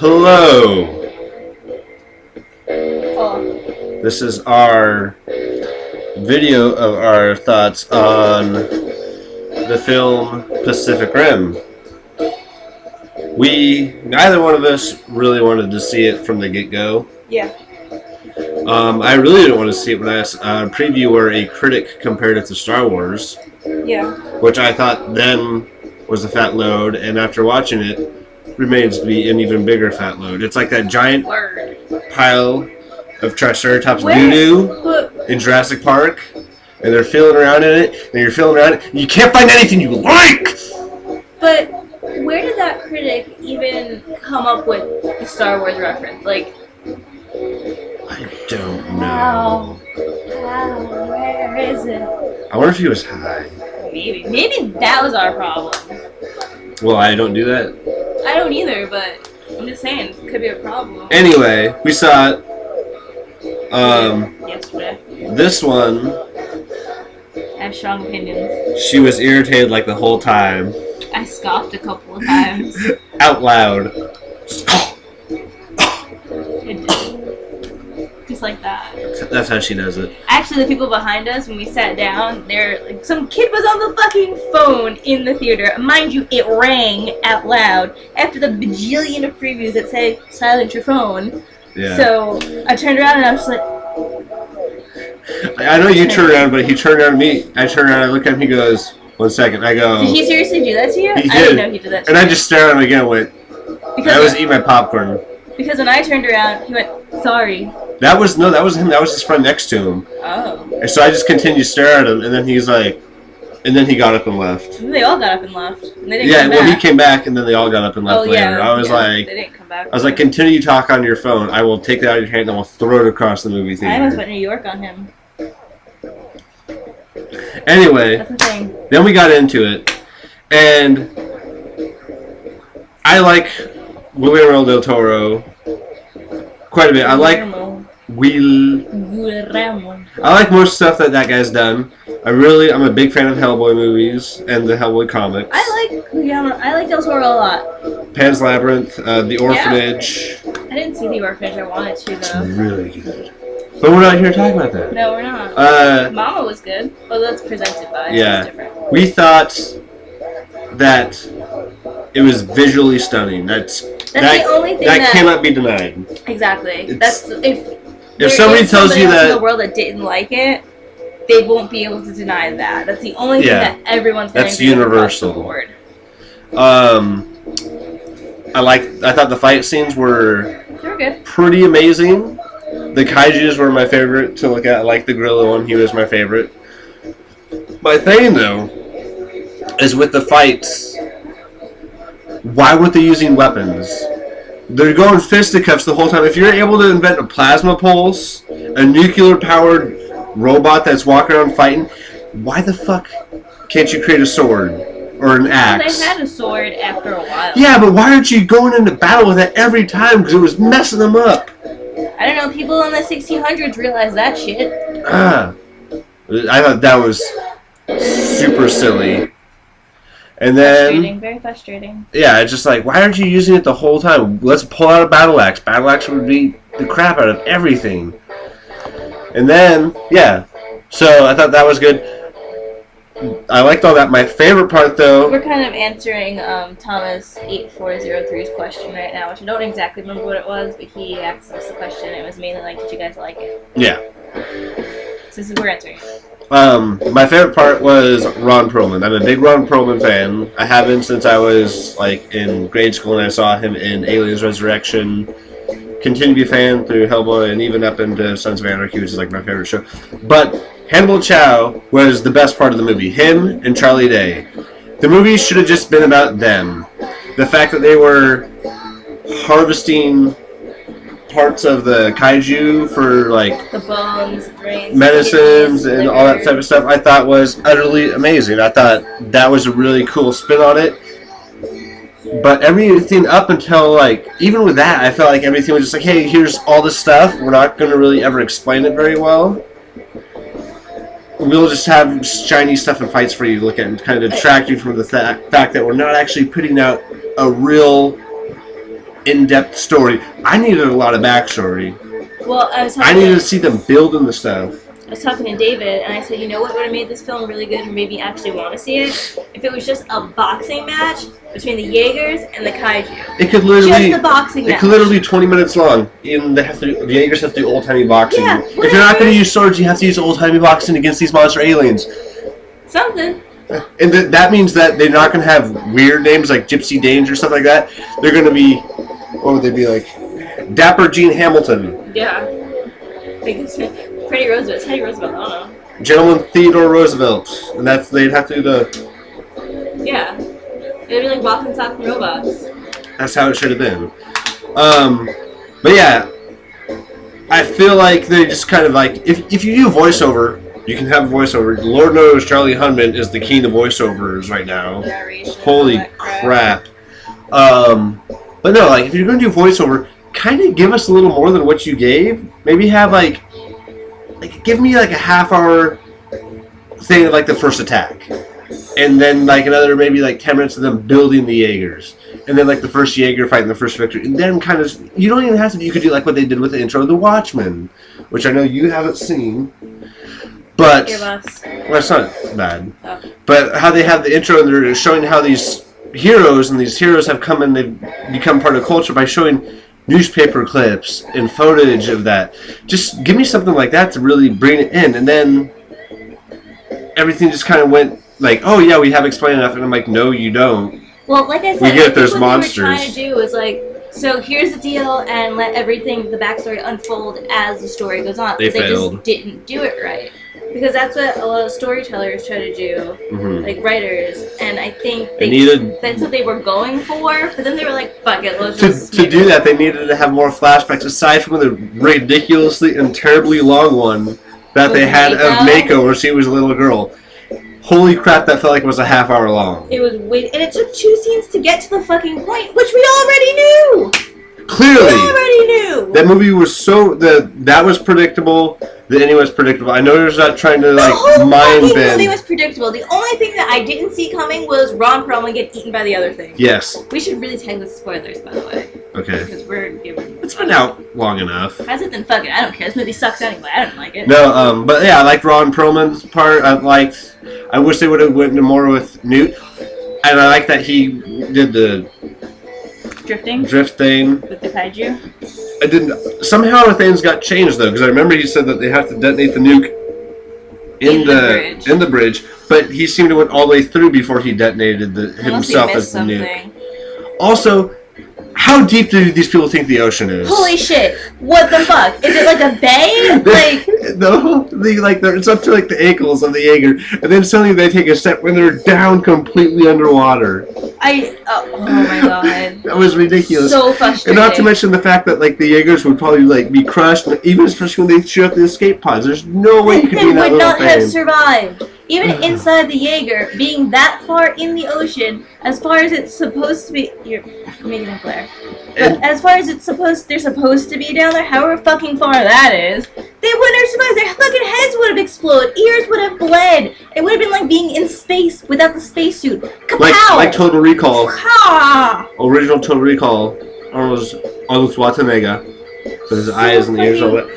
Hello! Oh. This is our video of our thoughts on the film Pacific Rim. Neither one of us really wanted to see it from the get-go. Yeah. I really didn't want to see it when I preview where a critic compared it to Star Wars. Yeah. Which I thought then was a fat load, and after watching it, remains to be an even bigger fat load. It's like that giant pile of Triceratops doo-doo in Jurassic Park, and they're feeling around in it, and you're feeling around it, and you can't find anything you like! But where did that critic even come up with the Star Wars reference? Like, I don't know. How? Where is it? I wonder if he was high. Maybe that was our problem. Well, I don't do that. I don't either, but I'm just saying, it could be a problem. Anyway, we saw it. Yesterday. This one, I have strong opinions. she was irritated like the whole time. I scoffed a couple of times. Out loud. It did. Just like that. That's how she does it. Actually, the people behind us, when we sat down, like, some kid was on the fucking phone in the theater. Mind you, it rang out loud after the bajillion of previews that say, silence your phone. Yeah. So, I turned around and I was just like... I know you turned around, but he turned around at me. I turned around, I look at him, he goes, 1 second. I go... Did he seriously do that to you? He did. I didn't know he did that to and you. I just stared at him again and went... I was eating my popcorn. Because when I turned around, he went, sorry. That was him. That was his friend next to him. Oh. And so I just continued to stare at him, and then he's like... And then he got up and left. And they all got up and left. And they didn't Yeah, come well, back. he came back, and then they all got up and left later. I was like... They didn't come back. I was like, continue to talk on your phone. I will take that out of your hand, and I will throw it across the movie theater. I almost went New York on him. Anyway, That's the thing. then we got into it, and I like Guillermo del Toro quite a bit. I like I like most stuff that guy's done. I'm a big fan of Hellboy movies and the Hellboy comics. I like Del Toro a lot. Pan's Labyrinth, The Orphanage. I didn't see The Orphanage. I wanted to, though. It's really good. But we're not here to talk about that. No, we're not. Mama was good. Well, that's presented by. Yeah. It's different. We thought that it was visually stunning. That's the only thing that cannot be denied. Exactly. If somebody tells you that in the world that didn't like it, they won't be able to deny that. That's the only thing that everyone's going to agree universal. Across the board. I thought the fight scenes were good. Pretty amazing. The kaijus were my favorite to look at. I like the gorilla one. He was my favorite. My thing, though, is with the fights, why weren't they using weapons? They're going fisticuffs the whole time. If you're able to invent a plasma pulse, a nuclear-powered robot that's walking around fighting, why the fuck can't you create a sword or an axe? Well, they had a sword after a while. Yeah, but why aren't you going into battle with it every time? Because it was messing them up. I don't know. People in the 1600s realized that shit. I thought that was super silly. And then, very frustrating. Yeah, it's just like, why aren't you using it the whole time? Let's pull out a battle axe. Battle axe would beat the crap out of everything. And then, yeah. So I thought that was good. I liked all that. My favorite part, though... We're kind of answering Thomas 8403's question right now, which I don't exactly remember what it was, but he asked us the question. It was mainly like, did you guys like it? Yeah. So this is we're answering. My favorite part was Ron Perlman. I'm a big Ron Perlman fan. I have been since I was like in grade school and I saw him in Aliens Resurrection. Continue to be a fan through Hellboy and even up into Sons of Anarchy, which is like my favorite show. But Hannibal Chow was the best part of the movie. Him and Charlie Day. The movie should have just been about them. The fact that they were harvesting parts of the kaiju for like the bones, brains, medicines, and all that type of stuff, I thought was utterly amazing. I thought that was a really cool spin on it. But everything up until, like, even with that, I felt like everything was just like, hey, here's all this stuff. We're not going to really ever explain it very well. We'll just have shiny stuff and fights for you to look at and kind of detract you from the fact that we're not actually putting out a real in-depth story. I needed a lot of backstory. Well, I I needed to see them building the stuff. I was talking to David, and I said, you know what would have made this film really good and made me actually want to see it? If it was just a boxing match between the Jaegers and the Kaiju. It could literally Just a boxing match. It could literally be 20 minutes long. And the Jaegers have to do old-timey boxing. Yeah, if you're not going to use swords, you have to use old-timey boxing against these monster aliens. Something. And that means that they're not going to have weird names like Gypsy Danger or stuff like that. They're going to be, what would they be like? Dapper Gene Hamilton. Yeah. Teddy Roosevelt. I don't know. Gentleman Theodore Roosevelt. And they'd have to do the... Yeah. They'd be like walking talking robots. That's how it should have been. But yeah, I feel like they just kind of like, if you do voiceover, you can have a voiceover. Lord knows Charlie Hunman is the king of voiceovers right now. Narration, Holy crap. But no, like, if you're going to do voiceover, kind of give us a little more than what you gave. Maybe have, like give me, like, a half-hour thing of, like, the first attack. And then, like, another maybe, like, 10 minutes of them building the Jaegers. And then, like, the first Jaeger fighting the first victory. And then kind of, you don't even have to, you could do, like, what they did with the intro of The Watchmen, which I know you haven't seen. But, well, it's not bad. Oh. But how they have the intro and they're showing how these heroes have come and they've become part of culture by showing newspaper clips and footage of that. Just give me something like that to really bring it in. And then everything just kind of went like, oh yeah, we have explained enough. And I'm like, no, you don't. Well, like I said, we get there's monsters. What we were trying to do is like, so here's the deal, and let everything, the backstory, unfold as the story goes on. They failed. Just didn't do it right. Because that's what a lot of storytellers try to do, like writers, and I think that's what they were going for, but then they were like, fuck it, let's just... To do that, they needed to have more flashbacks, aside from the ridiculously and terribly long one that they had of Mako, where she was a little girl. Holy crap, that felt like it was a half hour long. It was and it took 2 scenes to get to the fucking point, which we already knew! Clearly! We already knew! That movie was so... that was predictable. The ending was predictable. I know you're not trying to, like, mind bend. The movie was predictable. The only thing that I didn't see coming was Ron Perlman get eaten by the other thing. Yes. We should really tag this spoilers, by the way. Okay. Because we're giving... It's been out long enough. Has it? Then fuck it. I don't care. This movie sucks anyway. I don't like it. No, but yeah, I liked Ron Perlman's part. I wish they would have went into more with Newt. And I like that he did the... drift thing with the kaiju. I didn't. Somehow things got changed though, because I remember he said that they have to detonate the nuke in the bridge, but he seemed to went all the way through before he detonated himself as the nuke. Also, how deep do these people think the ocean is? Holy shit! What the fuck? Is it like a bay? It's up to like the ankles of the Jaeger, and then suddenly they take a step when they're down completely underwater. Oh my god. That was ridiculous. So frustrating. And not to mention the fact that like the Jaegers would probably like be crushed, even especially when they shoot up the escape pods. There's no way you could be in that little thing. They would not have survived. Even inside the Jaeger, being that far in the ocean, as far as it's supposed to be, you're making a glare. But as far as they're supposed to be down there, however fucking far that is, they wouldn't have survived. Their fucking heads would have exploded. Ears would have bled. It would have been like being in space without the spacesuit. Kapow! Like Total Recall. Ha! Original Total Recall. Arnold Schwarzenegger. With his eyes and ears all that.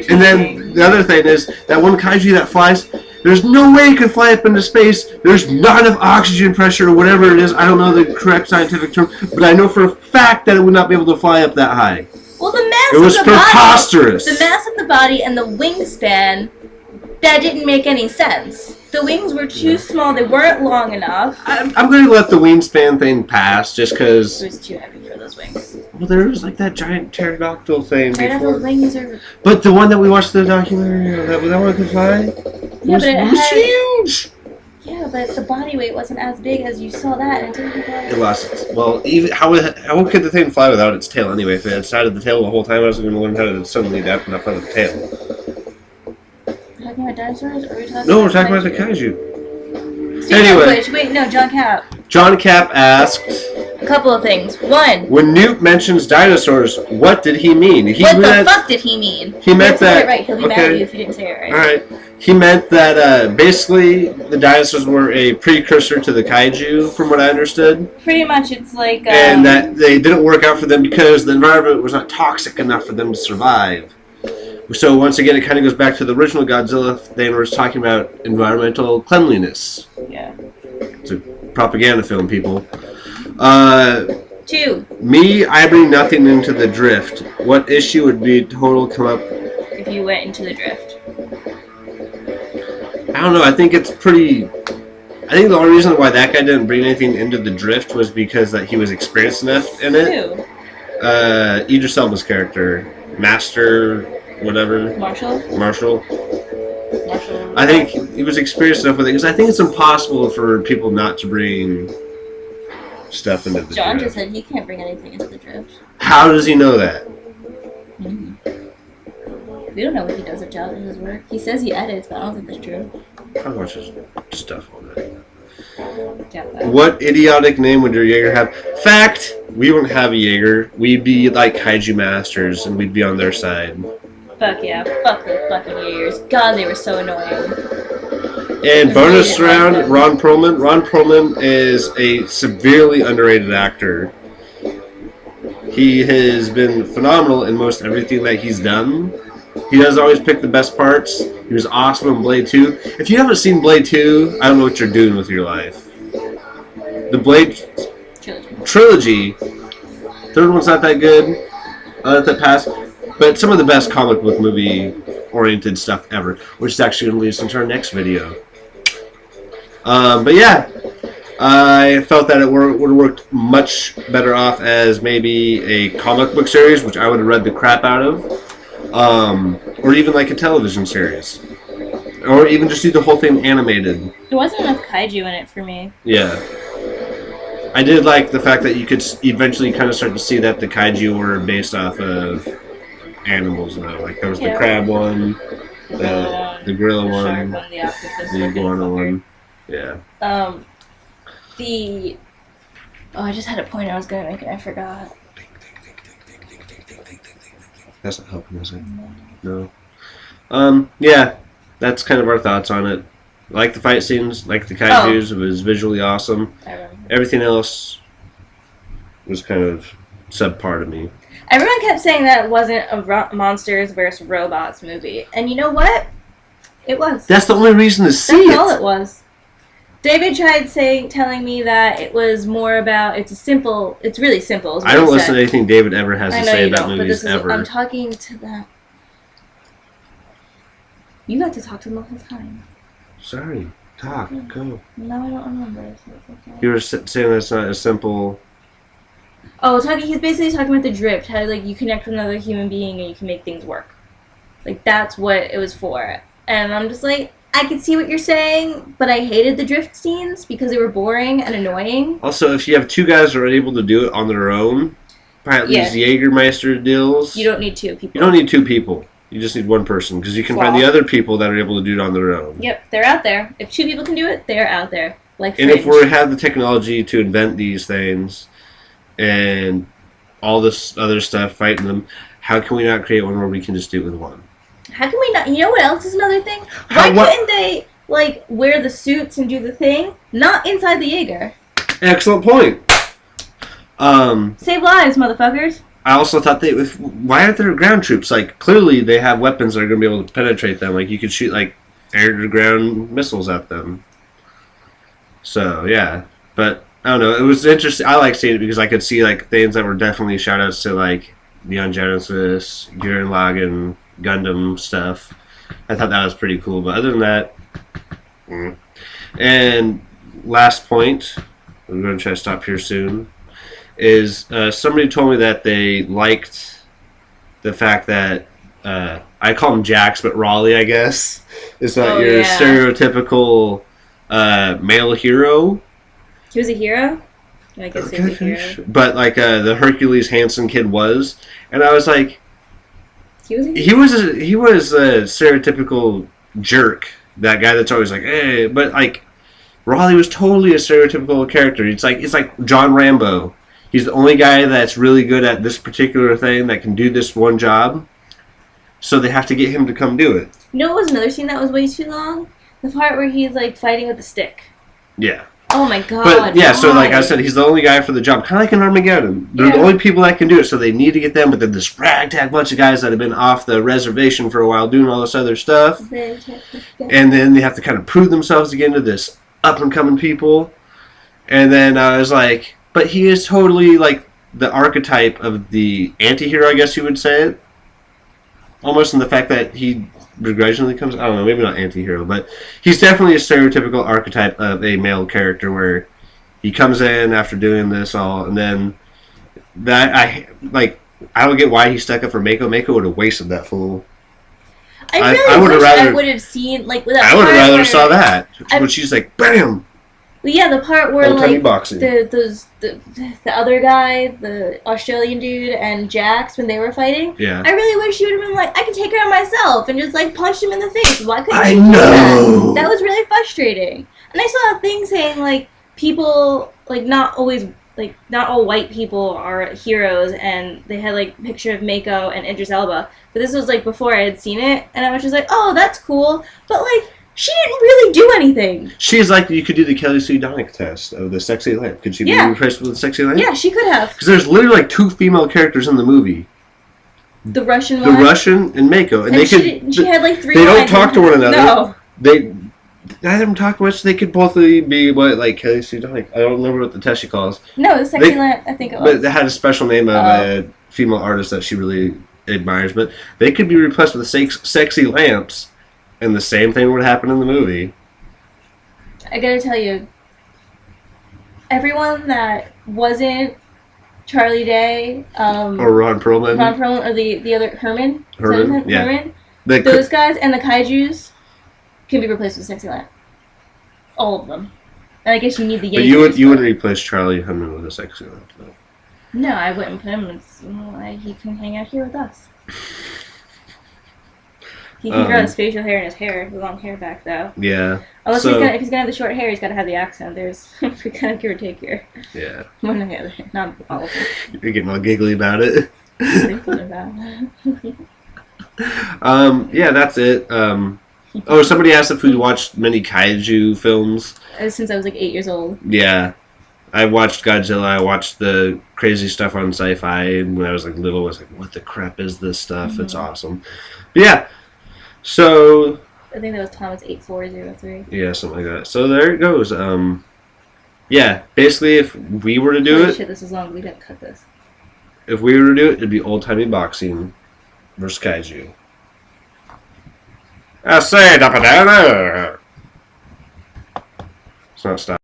And then the other thing is, that one kaiju that flies, there's no way it could fly up into space. There's not enough oxygen pressure or whatever it is. I don't know the correct scientific term, but I know for a fact that it would not be able to fly up that high. Well, the mass it was of the preposterous. Body, the mass of the body and the wingspan, that didn't make any sense. The wings were too small. They weren't long enough. I'm going to let the wingspan thing pass just because... It was too heavy for those wings. Well, there was like that giant pterodactyl thing before. Wings are... But the one that we watched the documentary, that one could fly? Yeah, but it was huge! Yeah, but the body weight wasn't as big as you saw that, and it didn't fly. It lost. Well, even how could the thing fly without its tail anyway? If it had started the tail the whole time, I was going to learn how to suddenly adapt and not fly with the tail. Talking about dinosaurs, or are we talking No, we're talking about the kaiju. Anyway. Wait, no, John Cap. John Cap asked... A couple of things. One. When Newt mentions dinosaurs, what did he mean? What the fuck did he mean? He meant that... Right. He'll be mad at you if you didn't say it right. Alright. He meant that basically the dinosaurs were a precursor to the kaiju, from what I understood. Pretty much, it's like. And that they didn't work out for them because the environment was not toxic enough for them to survive. So once again, it kind of goes back to the original Godzilla. They were talking about environmental cleanliness. Yeah. It's a propaganda film, people. 2. Me, I bring nothing into the drift. What issue would be total come up? If you went into the drift. I don't know. I think it's pretty. I think the only reason why that guy didn't bring anything into the drift was because that he was experienced enough in it. Who? Idris Elba's character, Master, whatever. Marshall. I think he was experienced enough with it because I think it's impossible for people not to bring stuff into the John drift. just said he can't bring anything into the drift. How does he know that? Mm-hmm. We don't know what he does with John in his work. He says he edits, but I don't think that's true. I watch his stuff all day. Yeah, What idiotic name would your Jaeger have? Fact, we wouldn't have a Jaeger. We'd be like Kaiju Masters, and we'd be on their side. Fuck yeah. Fuck the fucking Jaegers. God, they were so annoying. And bonus round, Ron Perlman. Ron Perlman is a severely underrated actor. He has been phenomenal in most everything that he's done. He does always pick the best parts. He was awesome in Blade 2. If you haven't seen Blade 2, I don't know what you're doing with your life. The Blade trilogy. Third one's not that good. Let that pass. But some of the best comic book movie-oriented stuff ever, which is actually going to lead us into our next video. But yeah, I felt that it would have worked much better off as maybe a comic book series, which I would have read the crap out of, or even like a television series, or even just do the whole thing animated. There wasn't enough kaiju in it for me. Yeah. I did like the fact that you could eventually kind of start to see that the kaiju were based off of animals now. Like there was the crab one, the gorilla one, the octopus, the iguana one. Yeah. Oh, I just had a point I was gonna make and I forgot. That's not helping, is it? No. Yeah, that's kind of our thoughts on it. Like the fight scenes, like the kaijus, it was visually awesome. Everything else was kind of subpar to me. Everyone kept saying that it wasn't a monsters versus robots movie, and you know what? It was. That's the only reason to see it. That's all it was. David tried telling me that it was more about it's really simple. I don't listen to anything David ever has to say about movies ever. I'm talking to them. You got to talk to them all the time. Sorry, talk, go. No, I don't remember. So okay. You were saying that's not as simple. Oh, he's basically talking about the drift, how like you connect with another human being and you can make things work. Like that's what it was for. And I'm just like, I can see what you're saying, but I hated the drift scenes because they were boring and annoying. Also, if you have two guys that are able to do it on their own, at least Jägermeister deals. You don't need two people. You don't need two people. You just need one person because you can find the other people that are able to do it on their own. Yep, they're out there. If two people can do it, they're out there. Like and if we have the technology to invent these things and all this other stuff, fighting them, how can we not create one where we can just do it with one? How can we not? You know what else is another thing? Why couldn't they like wear the suits and do the thing? Not inside the Jaeger. Excellent point. Save lives, motherfuckers. I also thought why aren't there ground troops? Like clearly they have weapons that are going to be able to penetrate them. Like you could shoot like air to ground missiles at them. So yeah, but I don't know. It was interesting. I like seeing it because I could see like things that were definitely shout outs to like Neon Genesis, Gurren Lagann, Gundam stuff. I thought that was pretty cool. But other than that, And last point, I'm going to try to stop here soon, is somebody told me that they liked the fact that I call him Jax, but Raleigh, I guess, is not your stereotypical male hero. He was a hero? I guess he was a hero. But like the Hercules Hansen kid was, and I was like, he was a stereotypical jerk. That guy that's always like, hey, but like Raleigh was totally a stereotypical character. It's like John Rambo. He's the only guy that's really good at this particular thing that can do this one job. so they have to get him to come do it. You know what was another scene that was way too long? The part where he's like fighting with the stick. Yeah. Oh my god. But yeah, so like I why? said, he's the only guy for the job. Kind of like in Armageddon. They're the Yeah. only people that can do it, so they need to get them. But then this ragtag bunch of guys that have been off the reservation for a while doing all this other stuff. And then they have to kind of prove themselves again to this up-and-coming people. And then I was like, but he is totally like the archetype of the anti-hero, I guess you would say it. Almost in the fact that he begrudgingly comes, I don't know, maybe not anti-hero, but he's definitely a stereotypical archetype of a male character where he comes in after doing this all, and then that, I don't get why he stuck up for Mako. Mako would have wasted that fool. I I really would've wish I rather- would have seen like with that I would have part rather where- saw that. I- When she's like, bam! Well, yeah, the part where Old-timey like boxing. the other guy, the Australian dude, and Jax when they were fighting. Yeah. I really wish you would have been like, I can take care of myself, and just like punched him in the face. Why couldn't I you do know! that? That was really frustrating. And I saw a thing saying like people like not always like not all white people are heroes, and they had like a picture of Mako and Idris Elba. But this was like before I had seen it, and I was just like, oh, that's cool. But like she didn't really do anything. She's like, you could do the Kelly Sue DeConnick test of the sexy lamp. Could she Yeah. be replaced with the sexy lamp? Yeah, she could have. Because there's literally like 2 female characters in the movie. The Russian The one. Russian and Mako. And, And they she had like 3 they don't lines. talk to one another. No. They neither of them talk much. They could both be what, like Kelly Sue DeConnick. I don't remember what the test she calls. No, the sexy They- lamp, I think it But was. they had a special name of Oh. a female artist that she really admires. But they could be replaced with sexy lamps, and the same thing would happen in the movie. I gotta tell you, everyone that wasn't Charlie Day, Or Ron Perlman. Ron Perlman, or the other Herman, Is that his Herman, name? yeah. Herman, They those could, guys and the kaijus can be replaced with sexy lamp. All of them. And I guess you need the but Jaegers, you wouldn't replace Charlie Hunnam with a sexy lamp, though. No, I wouldn't put him. He can hang out here with us. He can grow his facial hair and his hair, his long hair back though. Yeah. Unless So- if he's gonna have the short hair, he's gotta have the accent. There's we kind of give or take here. Yeah. One or the other, not all of them. You're getting all giggly about it. Thinking about. Yeah, that's it. Oh, somebody asked if we watched many kaiju films. Since I was like 8 years old. Yeah. I watched Godzilla. I watched the crazy stuff on Sci-Fi when I was like little. I was like, what the crap is this stuff? It's awesome. But yeah. So, I think that was Thomas 8403. yeah, something like that. So there it goes. Yeah, basically if we were to do Holy it, shit, this is long. We gotta cut this. if we were to do it, it'd be old-timey boxing versus kaiju. I say, da-ba-da-da. It's not stop.